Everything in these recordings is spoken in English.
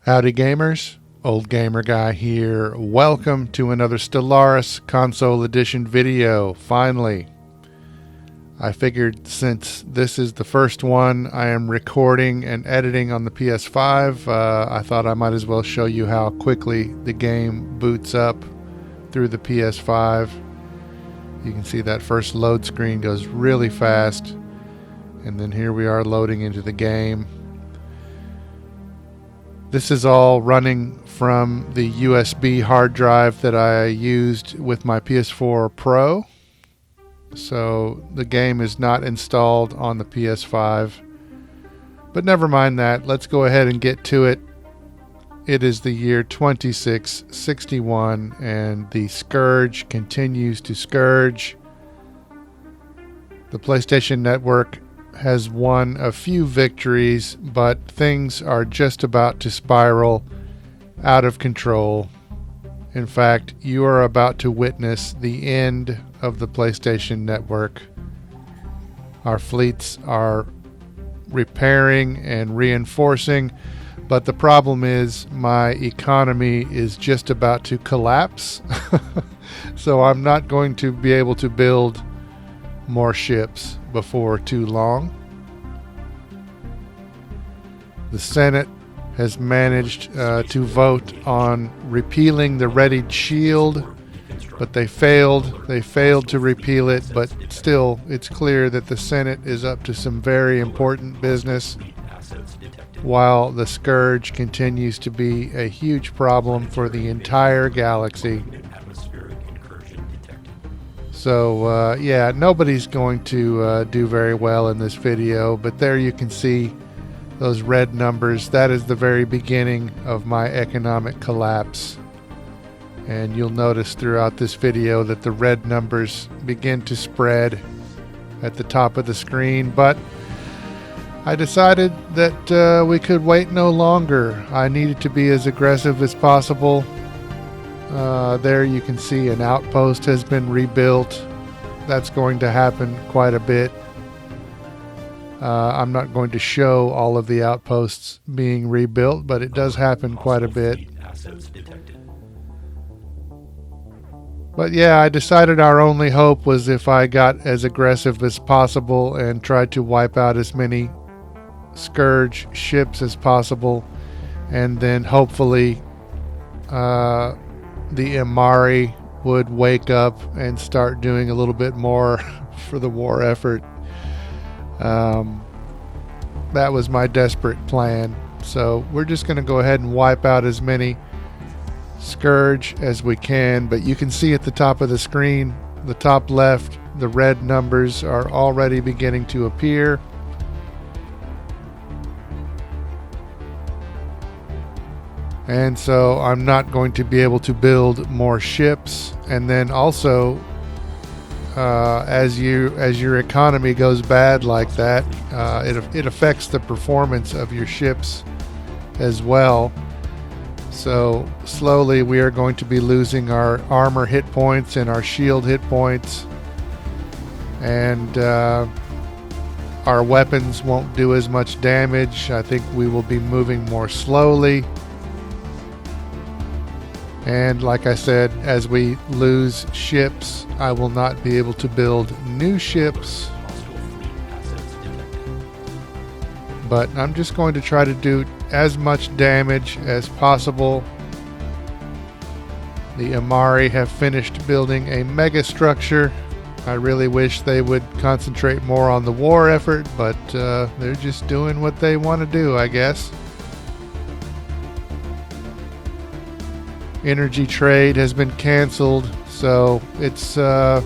Howdy gamers, Old Gamer Guy here. Welcome to another Stellaris Console Edition video, finally. I figured since this is the first one I am recording and editing on the PS5, I thought I might as well show you how quickly the game boots up through the PS5. You can see that first load screen goes really fast, and then here we are loading into the game. This is all running from the USB hard drive that I used with my PS4 Pro. So the game is not installed on the PS5. But never mind that. Let's go ahead and get to it. It is the year 2661 and the Scourge continues to scourge. The PlayStation Network has won a few victories, but things are just about to spiral out of control. In fact, you are about to witness the end of the PlayStation Network. Our fleets are repairing and reinforcing, but the problem is my economy is just about to collapse. So I'm not going to be able to build more ships before too long. The Senate has managed to vote on repealing the Readied Shield, but they failed. They failed to repeal it, but still, it's clear that the Senate is up to some very important business, while the Scourge continues to be a huge problem for the entire galaxy. So yeah, nobody's going to do very well in this video, but there you can see those red numbers. That is the very beginning of my economic collapse. And you'll notice throughout this video that the red numbers begin to spread at the top of the screen, but I decided that we could wait no longer. I needed to be as aggressive as possible. There you can see an outpost has been rebuilt. That's going to happen quite a bit. I'm not going to show all of the outposts being rebuilt, but it does happen quite a bit. But yeah, I decided our only hope was if I got as aggressive as possible and tried to wipe out as many Scourge ships as possible, and then hopefully the Imari would wake up and start doing a little bit more for the war effort. That was my desperate plan. So we're just going to go ahead and wipe out as many Scourge as we can. But you can see at the top of the screen, the top left, the red numbers are already beginning to appear. And so I'm not going to be able to build more ships. And then also, as your economy goes bad like that, it affects the performance of your ships as well. So slowly we are going to be losing our armor hit points and our shield hit points. And our weapons won't do as much damage. I think we will be moving more slowly. And like I said, as we lose ships, I will not be able to build new ships. But I'm just going to try to do as much damage as possible. The Imari have finished building a mega structure. I really wish they would concentrate more on the war effort, but they're just doing what they want to do, I guess. Energy trade has been canceled, so it's, as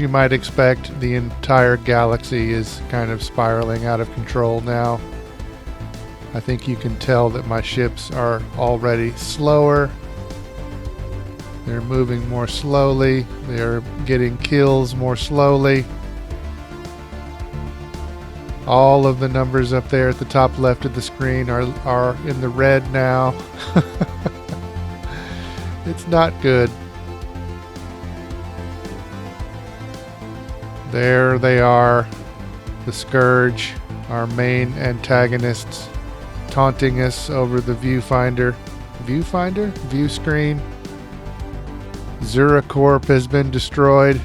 you might expect, the entire galaxy is kind of spiraling out of control now. I think you can tell that my ships are already slower. They're moving more slowly. They're getting kills more slowly. All of the numbers up there at the top left of the screen are in the red now. It's not good. There they are, the Scourge, our main antagonists, taunting us over the viewfinder. Viewfinder? View screen. Zuracorp has been destroyed.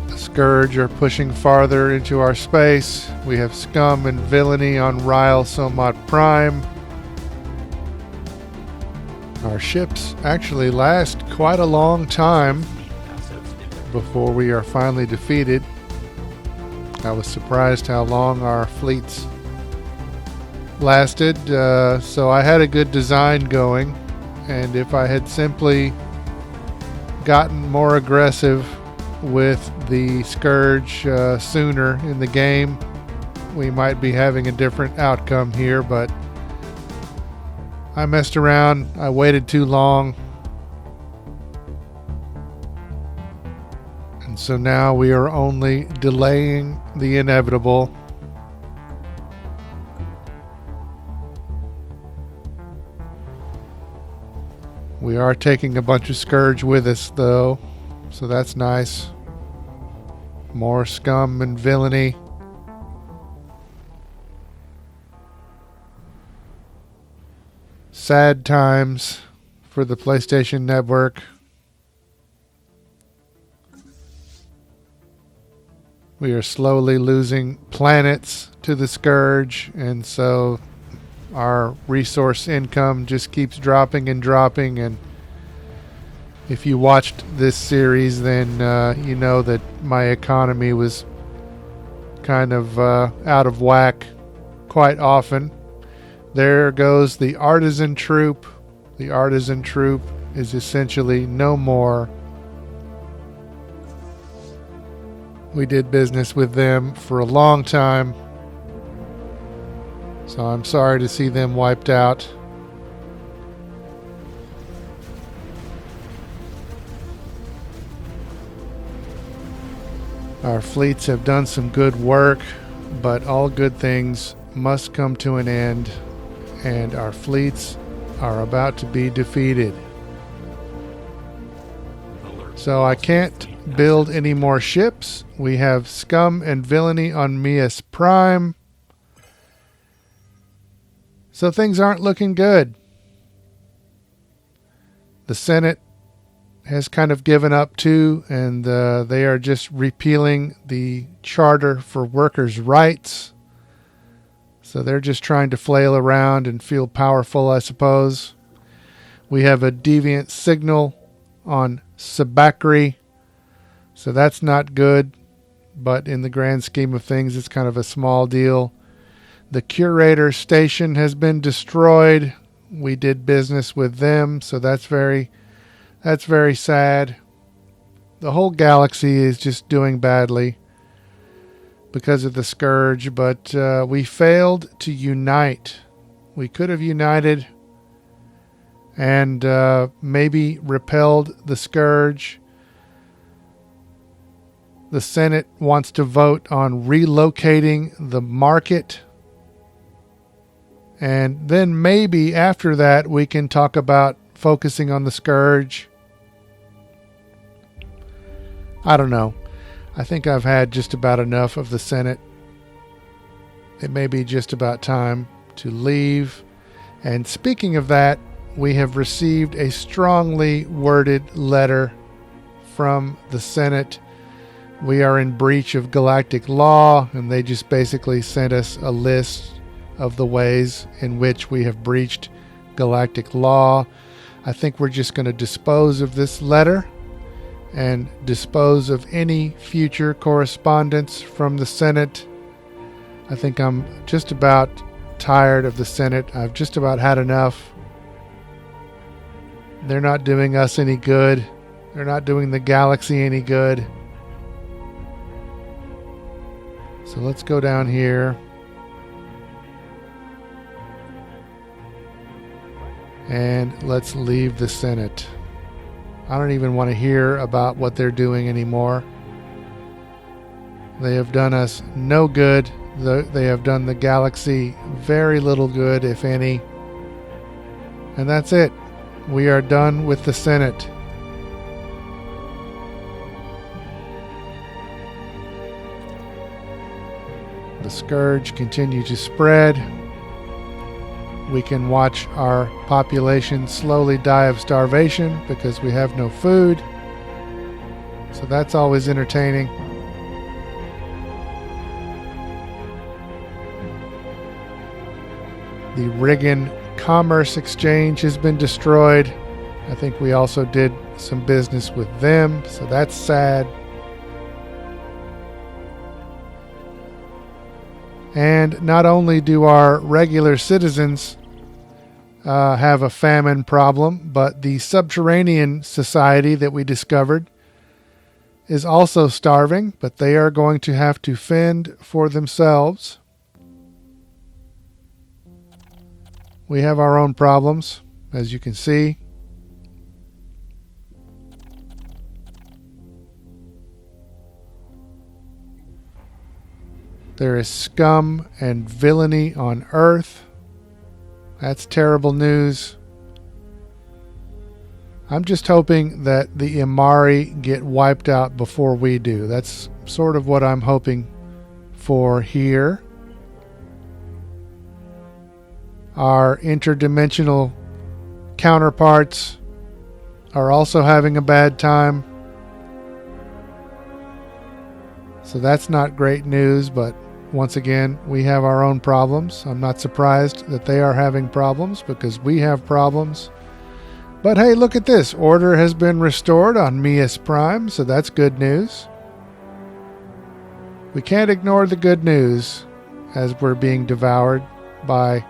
The Scourge are pushing farther into our space. We have scum and villainy on Ryle Somat Prime. Our ships actually last quite a long time before we are finally defeated. I was surprised how long our fleets lasted, so I had a good design going, and if I had simply gotten more aggressive with the Scourge sooner in the game, we might be having a different outcome here, but I messed around. I waited too long. And so now we are only delaying the inevitable. We are taking a bunch of Scourge with us, though, so that's nice. More scum and villainy. Sad times for the PlayStation Network. We are slowly losing planets to the Scourge, and so our resource income just keeps dropping and dropping. And if you watched this series, then you know that my economy was kind of out of whack quite often. There goes the artisan troop. The artisan troop is essentially no more. We did business with them for a long time, so I'm sorry to see them wiped out. Our fleets have done some good work, but all good things must come to an end, and our fleets are about to be defeated. So I can't build any more ships. We have scum and villainy on Mias Prime. So things aren't looking good. The Senate has kind of given up too, and they are just repealing the Charter for Workers' Rights. So they're just trying to flail around and feel powerful, I suppose. We have a deviant signal on Sabakri, so that's not good, but in the grand scheme of things, it's kind of a small deal. The Curator Station has been destroyed. We did business with them, so that's very sad. The whole galaxy is just doing badly because of the Scourge, but we failed to unite. We could have united and maybe repelled the Scourge. The Senate wants to vote on relocating the market, and then maybe after that we can talk about focusing on the Scourge. I don't know. I think I've had just about enough of the Senate. It may be just about time to leave. And speaking of that, we have received a strongly worded letter from the Senate. We are in breach of galactic law, and they just basically sent us a list of the ways in which we have breached galactic law. I think we're just going to dispose of this letter and dispose of any future correspondence from the Senate. I think I'm just about tired of the Senate. I've just about had enough. They're not doing us any good. They're not doing the galaxy any good. So let's go down here. And let's leave the Senate. I don't even want to hear about what they're doing anymore. They have done us no good. They have done the galaxy very little good, if any. And that's it. We are done with the Senate. The scourge continues to spread. We can watch our population slowly die of starvation because we have no food. So that's always entertaining. The Riggin Commerce Exchange has been destroyed. I think we also did some business with them, so that's sad. And not only do our regular citizens have a famine problem, but the subterranean society that we discovered is also starving, but they are going to have to fend for themselves. We have our own problems, as you can see. There is scum and villainy on Earth. That's terrible news. I'm just hoping that the Imari get wiped out before we do. That's sort of what I'm hoping for here. Our interdimensional counterparts are also having a bad time. So that's not great news, but once again, we have our own problems. I'm not surprised that they are having problems because we have problems. But hey, look at this. Order has been restored on Mias Prime, so that's good news. We can't ignore the good news as we're being devoured by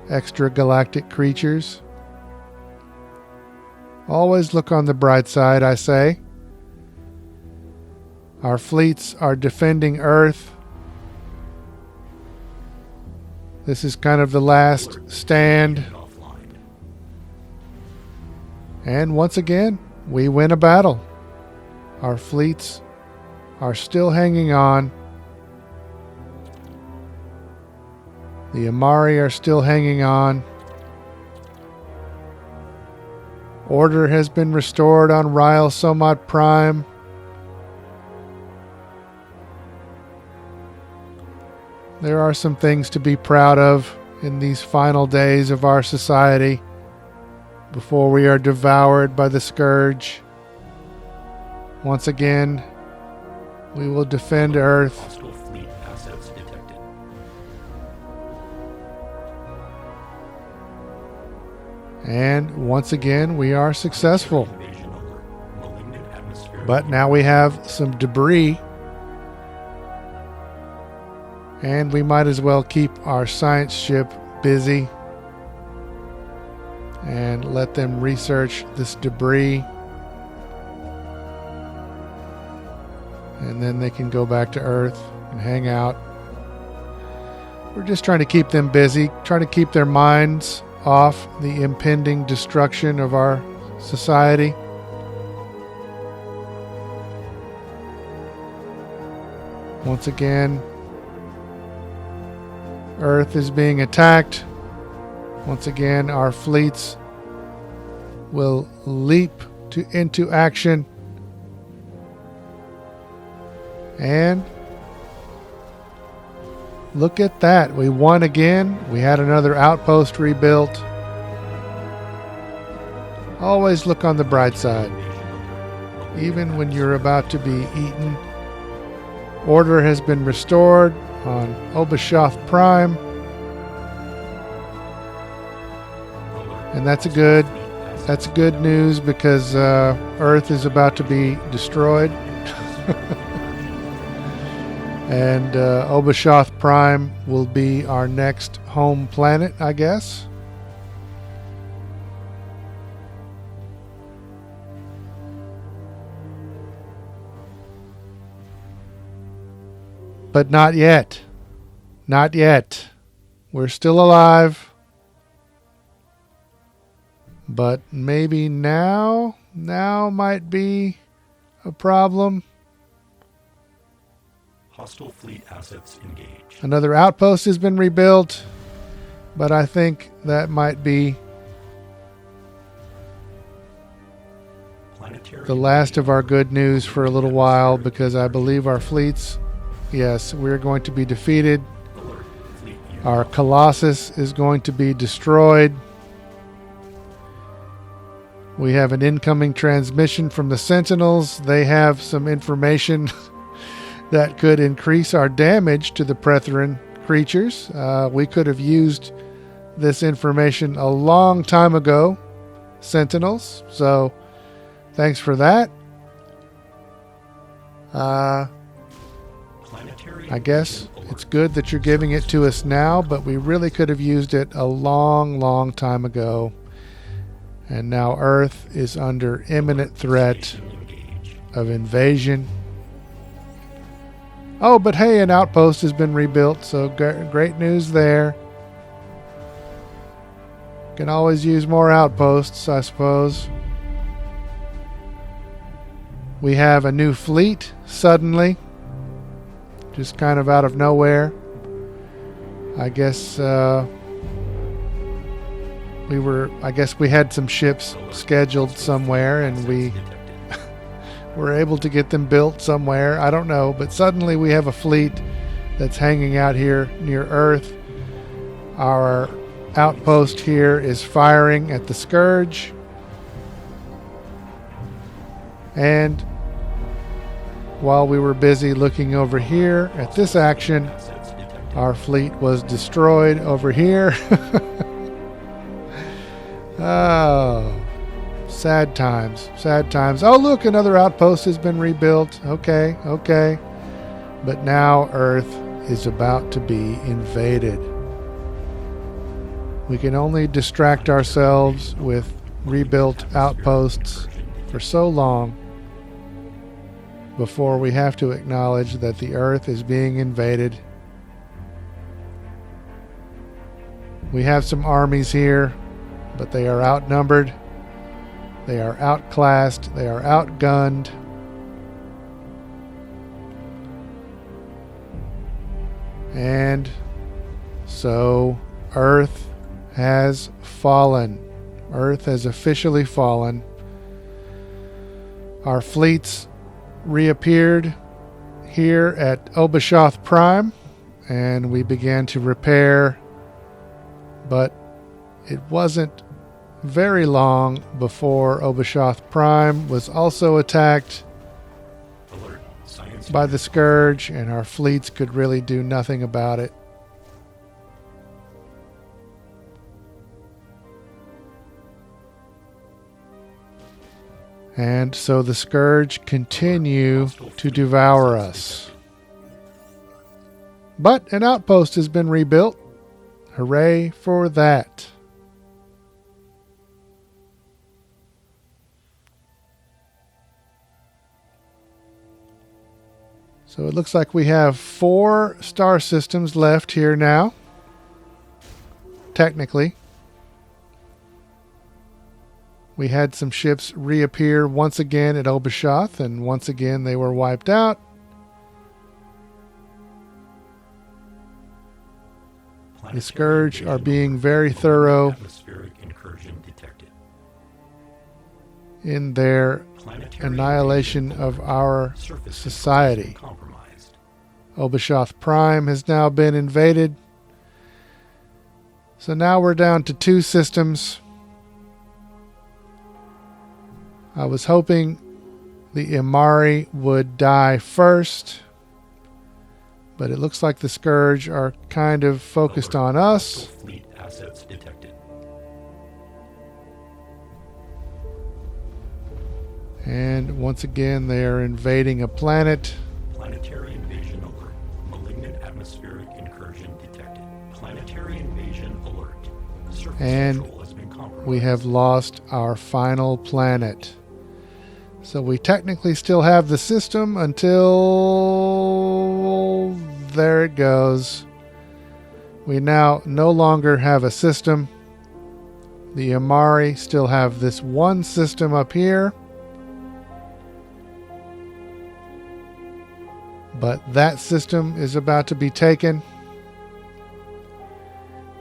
extragalactic creatures. Always look on the bright side, I say. Our fleets are defending Earth. This is kind of the last stand. And once again, we win a battle. Our fleets are still hanging on. The Imari are still hanging on. Order has been restored on Ryle Somat Prime. There are some things to be proud of in these final days of our society before we are devoured by the scourge. Once again, we will defend Earth. Hostile fleet assets detected. And once again, we are successful. But now we have some debris. And we might as well keep our science ship busy and let them research this debris. And then they can go back to Earth and hang out. We're just trying to keep them busy, trying to keep their minds off the impending destruction of our society. Once again, Earth is being attacked. Once again, our fleets will leap into action. And look at that. We won again. We had another outpost rebuilt. Always look on the bright side. Even when you're about to be eaten. Order has been restored on Obashoth Prime. And that's good news because Earth is about to be destroyed. And Obashoth Prime will be our next home planet, I guess. But not yet. Not yet. We're still alive. But maybe now might be a problem. Hostile fleet assets engaged. Another outpost has been rebuilt, but I think that might be the last of our good news for a little while, because I believe our fleets, yes, we're going to be defeated. Our Colossus is going to be destroyed. We have an incoming transmission from the Sentinels. They have some information that could increase our damage to the Prethrin creatures. We could have used this information a long time ago, Sentinels. So, thanks for that. I guess it's good that you're giving it to us now, but we really could have used it a long, long time ago. And now Earth is under imminent threat of invasion. Oh, but hey, an outpost has been rebuilt, so great news there. Can always use more outposts, I suppose. We have a new fleet, suddenly. Just kind of out of nowhere. I guess we had some ships scheduled somewhere, and we were able to get them built somewhere. I don't know, but suddenly we have a fleet that's hanging out here near Earth. Our outpost here is firing at the Scourge. And while we were busy looking over here at this action, our fleet was destroyed over here. Oh, sad times, sad times. Oh, look, another outpost has been rebuilt. Okay. But now Earth is about to be invaded. We can only distract ourselves with rebuilt outposts for so long before we have to acknowledge that the Earth is being invaded. We have some armies here, but they are outnumbered, they are outclassed, they are outgunned. And so Earth has fallen. Earth has officially fallen. Our fleets reappeared here at Obashoth Prime, and we began to repair, but it wasn't very long before Obashoth Prime was also attacked by the Scourge, and our fleets could really do nothing about it. And so the Scourge continue to devour us. But an outpost has been rebuilt. Hooray for that. So it looks like we have 4 star systems left here now. Technically. We had some ships reappear once again at Obashoth, and once again they were wiped out. The Scourge are being very thorough in their annihilation of our society. Obashoth Prime has now been invaded. So now we're down to 2 systems. I was hoping the Imari would die first, but it looks like the Scourge are kind of focused on us. Fleet assets detected. And once again, they are invading a planet. Planetary invasion alert. Malignant atmospheric incursion detected. Planetary invasion alert. Surface And control has been compromised. we have lost our final planet. So we technically still have the system until... there it goes. We now no longer have a system. The Imari still have this one system up here. But that system is about to be taken.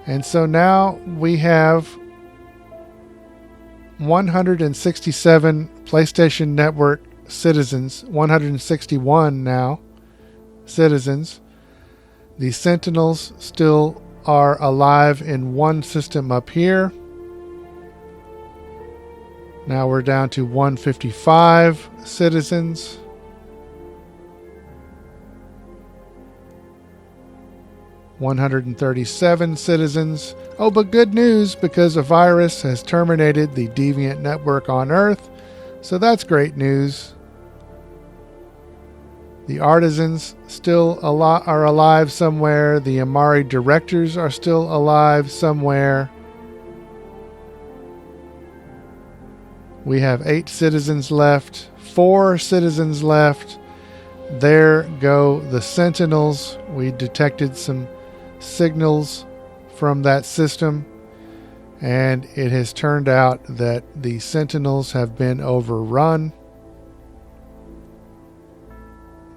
And so now we have 167 PlayStation Network citizens, 161 now citizens. The Sentinels still are alive in one system up here. Now we're down to 155 citizens. $137 citizens. Oh, but good news, because a virus has terminated the deviant network on Earth. So that's great news. The artisans still are alive somewhere. The Amari directors are still alive somewhere. We have 8 citizens left. 4 citizens left. There go the Sentinels. We detected some signals from that system, and it has turned out that the Sentinels have been overrun.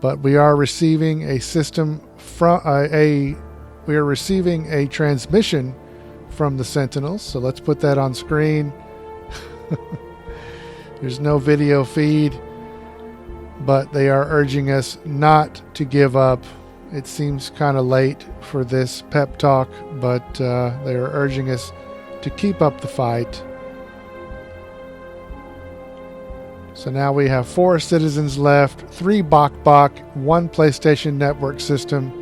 But we are receiving a system from we are receiving a transmission from the Sentinels. So let's put that on screen. There's no video feed, but they are urging us not to give up. It seems kind of late for this pep talk, but they are urging us to keep up the fight. So now we have 4 citizens left, 3 Bok, 1 PlayStation Network system,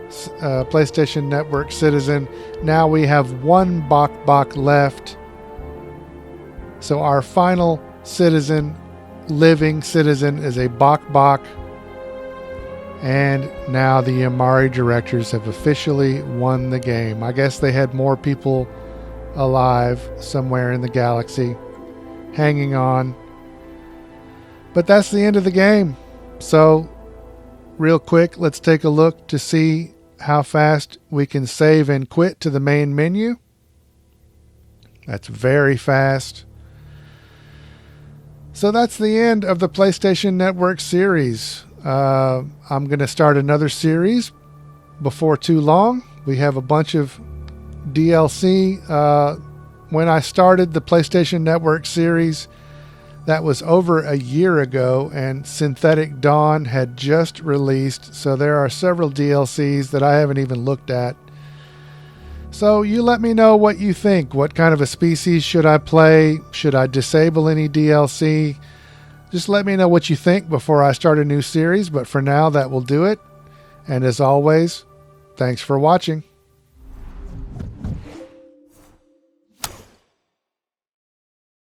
PlayStation Network citizen. Now we have 1 Bok left. So our final citizen, living citizen, is a Bok. And now the Amari directors have officially won the game. I guess they had more people alive somewhere in the galaxy hanging on. But that's the end of the game. So, real quick, let's take a look to see how fast we can save and quit to the main menu. That's very fast. So that's the end of the PlayStation Network series. I'm going to start another series before too long. We have a bunch of DLC. When I started the PlayStation Network series, that was over a year ago, and Synthetic Dawn had just released, so there are several DLCs that I haven't even looked at. So you let me know what you think. What kind of a species should I play? Should I disable any DLC? Just let me know what you think before I start a new series, but for now that will do it. And as always, thanks for watching.